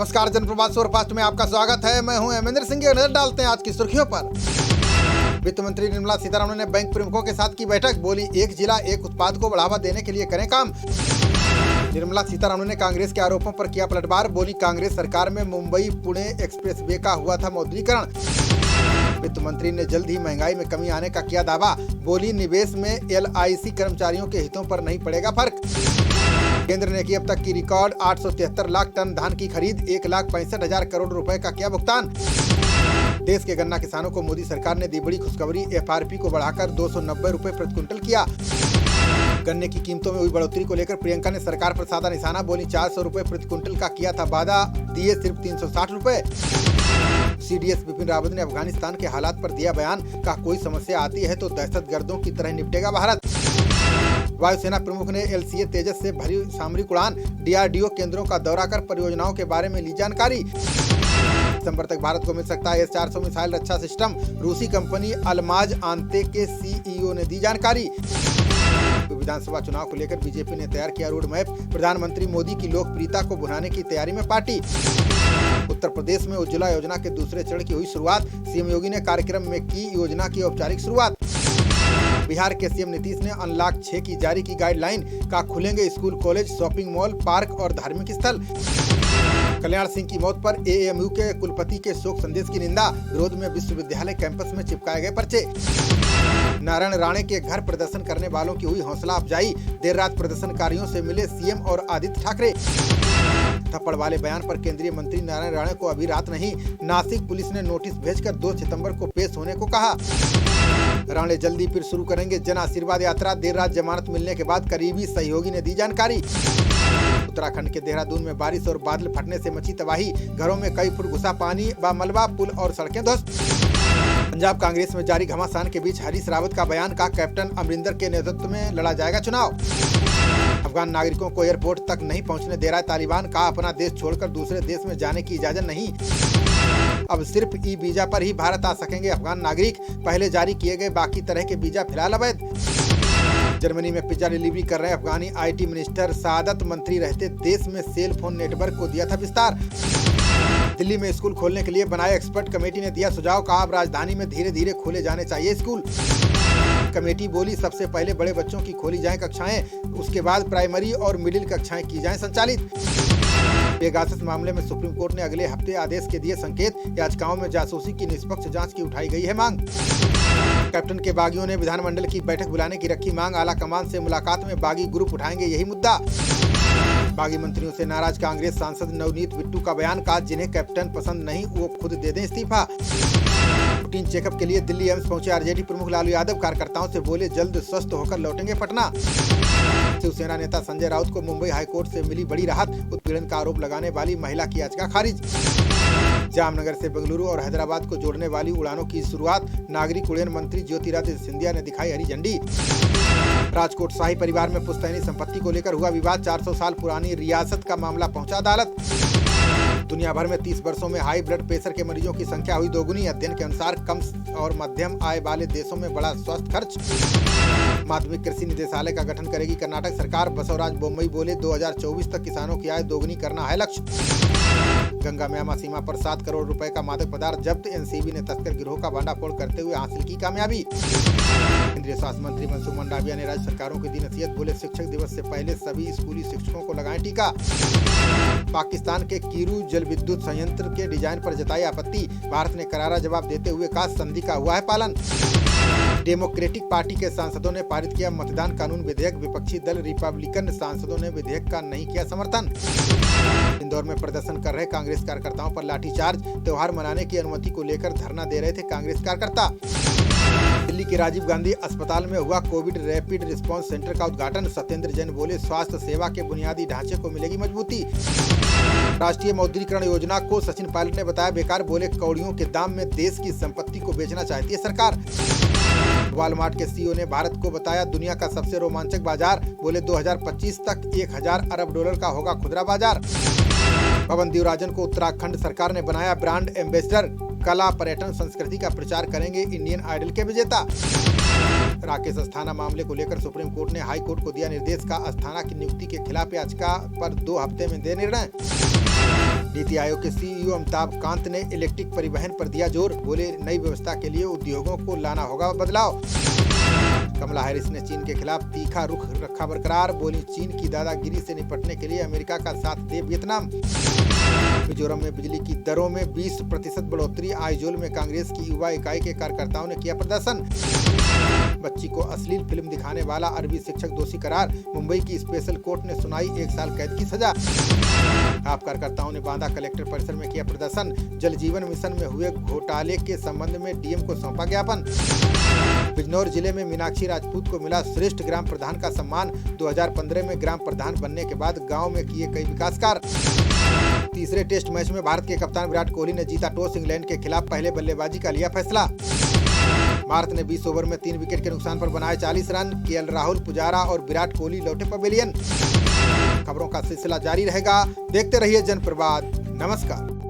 नमस्कार, जनप्रवाद सुपरफास्ट में आपका स्वागत है। मैं हूं हेमेंद्र सिंह। नजर डालते हैं आज की सुर्खियों पर। वित्त मंत्री निर्मला सीतारमण ने बैंक प्रमुखों के साथ की बैठक। बोली, एक जिला एक उत्पाद को बढ़ावा देने के लिए करें काम। निर्मला सीतारमण ने कांग्रेस के आरोपों पर किया पलटवार। बोली, कांग्रेस सरकार में मुंबई पुणे एक्सप्रेसवे का हुआ था मौद्रीकरण। वित्त मंत्री ने जल्द ही महंगाई में कमी आने का किया दावा। बोली, निवेश में LIC कर्मचारियों के हितों पर नहीं पड़ेगा फर्क। केंद्र ने की अब तक की रिकॉर्ड 873 लाख टन धान की खरीद, 1,65,000 करोड़ रुपए का किया भुगतान। देश के गन्ना किसानों को मोदी सरकार ने दी बड़ी खुशखबरी। FRP को बढ़ाकर 290 रुपए प्रति क्विंटल किया। गन्ने की कीमतों में हुई बढ़ोतरी को लेकर प्रियंका ने सरकार पर साधा निशाना। बोली, 400 रुपए प्रति क्विंटल का किया था वादा, दिए सिर्फ 360 रुपए। CDS बिपिन रावत ने अफगानिस्तान के हालात पर दिया बयान। कहा, कोई समस्या आती है तो दहशतगर्दों की तरह निपटेगा भारत। वायुसेना प्रमुख ने LCA तेजस से भरी सामरिक उड़ान। DRDO केंद्रों का दौरा कर परियोजनाओं के बारे में ली जानकारी। दिसंबर तक भारत को मिल सकता है S-400 मिसाइल रक्षा सिस्टम। रूसी कंपनी अल्माज आंते के CEO ने दी जानकारी। विधानसभा चुनाव को लेकर बीजेपी ने तैयार किया रोड मैप। प्रधानमंत्री मोदी की लोकप्रियता को भुनाने की तैयारी में पार्टी। उत्तर प्रदेश में उज्ज्वला योजना के दूसरे चरण की हुई शुरुआत। CM योगी ने कार्यक्रम में की योजना की औपचारिक शुरुआत। बिहार के CM नीतीश ने अनलॉक 6 की जारी की गाइडलाइन। का खुलेंगे school, college, shopping mall, park और धार्मिक स्थल। कल्याण सिंह की मौत पर AAMU के कुलपति के शोक संदेश की निंदा। विरोध में विश्वविद्यालय कैंपस में चिपकाए गए पर्चे। नारायण राणे के घर प्रदर्शन करने वालों की हुई हौसला अफजाई। देर रात प्रदर्शनकारियों से मिले CM और आदित्य ठाकरे। थप्पड़ वाले बयान पर केंद्रीय मंत्री नारायण राणे को अभी रात नहीं, नासिक पुलिस ने नोटिस भेजकर 2 सितंबर को पेश होने को कहा। राणे जल्दी फिर शुरू करेंगे जन आशीर्वाद यात्रा। देर रात जमानत मिलने के बाद करीबी सहयोगी ने दी जानकारी। उत्तराखंड के देहरादून में बारिश और बादल फटने से मची तबाही। घरों में कई फुट घुसा पानी व मलबा, पुल और सड़कें ध्वस्त। पंजाब कांग्रेस में जारी घमासान के बीच हरीश रावत का बयान। का कैप्टन अमरिंदर के नेतृत्व में लड़ा जाएगा चुनाव। अफगान नागरिकों को एयरपोर्ट तक नहीं पहुंचने दे रहा है तालिबान। का अपना देश छोड़कर दूसरे देश में जाने की इजाजत नहीं। अब सिर्फ वीजा पर ही भारत आ सकेंगे अफगान नागरिक। पहले जारी किए गए बाकी तरह के वीजा फिलहाल अवैध। जर्मनी में पिज्जा डिलीवरी कर रहे अफगानी IT मिनिस्टर सादत मंत्री रहते देश में सेल फोन नेटवर्क को दिया था विस्तार। दिल्ली में स्कूल खोलने के लिए बनाए एक्सपर्ट कमेटी ने दिया सुझाव। कहा, अब राजधानी में धीरे धीरे खोले जाने चाहिए स्कूल। कमेटी बोली, सबसे पहले बड़े बच्चों की खोली जाएं कक्षाएं, उसके बाद प्राइमरी और मिडिल कक्षाएं की जाएं संचालित। पेगासस मामले में सुप्रीम कोर्ट ने अगले हफ्ते आदेश के दिए संकेत। याचिकाओं में जासूसी की निष्पक्ष जांच की उठाई गई है मांग। कैप्टन के बागियों ने विधानमंडल की बैठक बुलाने की रखी मांग। आला कमान से मुलाकात में बागी ग्रुप उठाएंगे यही मुद्दा। बागी मंत्रियों से नाराज कांग्रेस सांसद नवनीत बिट्टू का बयान। का जिन्हें कैप्टन पसंद नहीं वो खुद दे दें इस्तीफा। रूटीन चेकअप के लिए दिल्ली एम्स पहुंचे RJD प्रमुख लालू यादव। कार्यकर्ताओं से बोले, जल्द स्वस्थ होकर लौटेंगे पटना। शिवसेना नेता संजय राउत को मुंबई हाईकोर्ट से मिली बड़ी राहत। उत्पीड़न का आरोप लगाने वाली महिला की याचिका खारिज। जामनगर से बेंगलुरु और हैदराबाद को जोड़ने वाली उड़ानों की शुरुआत। नागरिक उड्डयन मंत्री ज्योतिरादित्य सिंधिया ने दिखाई हरी झंडी। राजकोट शाही परिवार में पुश्तैनी संपत्ति को लेकर हुआ विवाद। 400 साल पुरानी रियासत का मामला पहुंचा अदालत। दुनिया भर में 30 वर्षों में हाई ब्लड प्रेशर के मरीजों की संख्या हुई दोगुनी। अध्ययन के अनुसार कम और मध्यम आय वाले देशों में बड़ा स्वास्थ्य खर्च। माध्यमिक कृषि निदेशालय का गठन करेगी कर्नाटक सरकार। बसवराज बोम्मई बोले, 2024 तक किसानों की आय दोगुनी करना है लक्ष्य। गंगा म्यामा सीमा पर 7 करोड़ रुपए का मादक पदार्थ जब्त। NCB ने तस्कर गिरोह का भंडाफोड़ करते हुए हासिल की कामयाबी। केंद्रीय स्वास्थ्य मंत्री मनसुख मंडाविया ने राज्य सरकारों की दी नसीहत। बोले, शिक्षक दिवस से पहले सभी स्कूली शिक्षकों को लगाएं टीका। पाकिस्तान के कीरू जल विद्युत संयंत्र के डिजाइन पर जताई आपत्ति। भारत ने करारा जवाब देते हुए कहा, संधि का हुआ है पालन। डेमोक्रेटिक पार्टी के सांसदों ने पारित किया मतदान कानून विधेयक। विपक्षी दल रिपब्लिकन सांसदों ने विधेयक का नहीं किया समर्थन। इंदौर में प्रदर्शन कर रहे कांग्रेस कार्यकर्ताओं पर लाठीचार्ज। त्योहार मनाने की अनुमति को लेकर धरना दे रहे थे कांग्रेस कार्यकर्ता। दिल्ली के राजीव गांधी अस्पताल में हुआ कोविड रैपिड रिस्पांस सेंटर का उद्घाटन। सत्येंद्र जैन बोले, स्वास्थ्य सेवा के बुनियादी ढांचे को मिलेगी मजबूती। राष्ट्रीय मौद्रीकरण योजना को सचिन पायलट ने बताया बेकार। बोले, कौड़ियों के दाम में देश की संपत्ति को बेचना चाहती है सरकार। वॉलमार्ट के CEO ने भारत को बताया दुनिया का सबसे रोमांचक बाजार। बोले, 2025 तक 1000 अरब डॉलर का होगा खुदरा बाजार। पवन देवराजन को उत्तराखंड सरकार ने बनाया ब्रांड एम्बेसडर। कला, पर्यटन, संस्कृति का प्रचार करेंगे इंडियन आइडल के विजेता। राकेश अस्थाना मामले को लेकर सुप्रीम कोर्ट ने हाई कोर्ट को दिया निर्देश का अस्थाना की नियुक्ति के खिलाफ याचिका पर 2 हफ्ते में दे निर्णय। नीति आयोग के सीईओ अमिताभ कांत ने इलेक्ट्रिक परिवहन पर दिया जोर। बोले, नई व्यवस्था के लिए उद्योगों को लाना होगा बदलाव। कमला हैरिस ने चीन के खिलाफ तीखा रुख रखा बरकरार। बोली, चीन की दादागिरी से निपटने के लिए अमेरिका का साथ दे वियतनाम। मिजोरम में बिजली की दरों में 20% बढ़ोतरी। आइजोल में कांग्रेस की युवा इकाई के कार्यकर्ताओं ने किया प्रदर्शन। बच्ची को अश्लील फिल्म दिखाने वाला अरबी शिक्षक दोषी करार। मुंबई की स्पेशल कोर्ट ने सुनाई 1 साल कैद की सजा। आप कार्यकर्ताओं ने बांदा कलेक्टर परिसर में किया प्रदर्शन। जल जीवन मिशन में हुए घोटाले के संबंध में डीएम को सौंपा ज्ञापन। बिजनौर जिले में मीनाक्षी राजपूत को मिला श्रेष्ठ ग्राम प्रधान का सम्मान। 2015 में ग्राम प्रधान बनने के बाद गांव में किए कई विकास कार्य। तीसरे टेस्ट मैच में भारत के कप्तान विराट कोहली ने जीता टॉस। इंग्लैंड के खिलाफ पहले बल्लेबाजी का लिया फैसला। भारत ने 20 ओवर में 3 विकेट के नुकसान पर बनाए 40 रन। केएल राहुल, पुजारा और विराट कोहली लौटे पवेलियन। खबरों का सिलसिला जारी रहेगा, देखते रहिए जनप्रवाद। नमस्कार।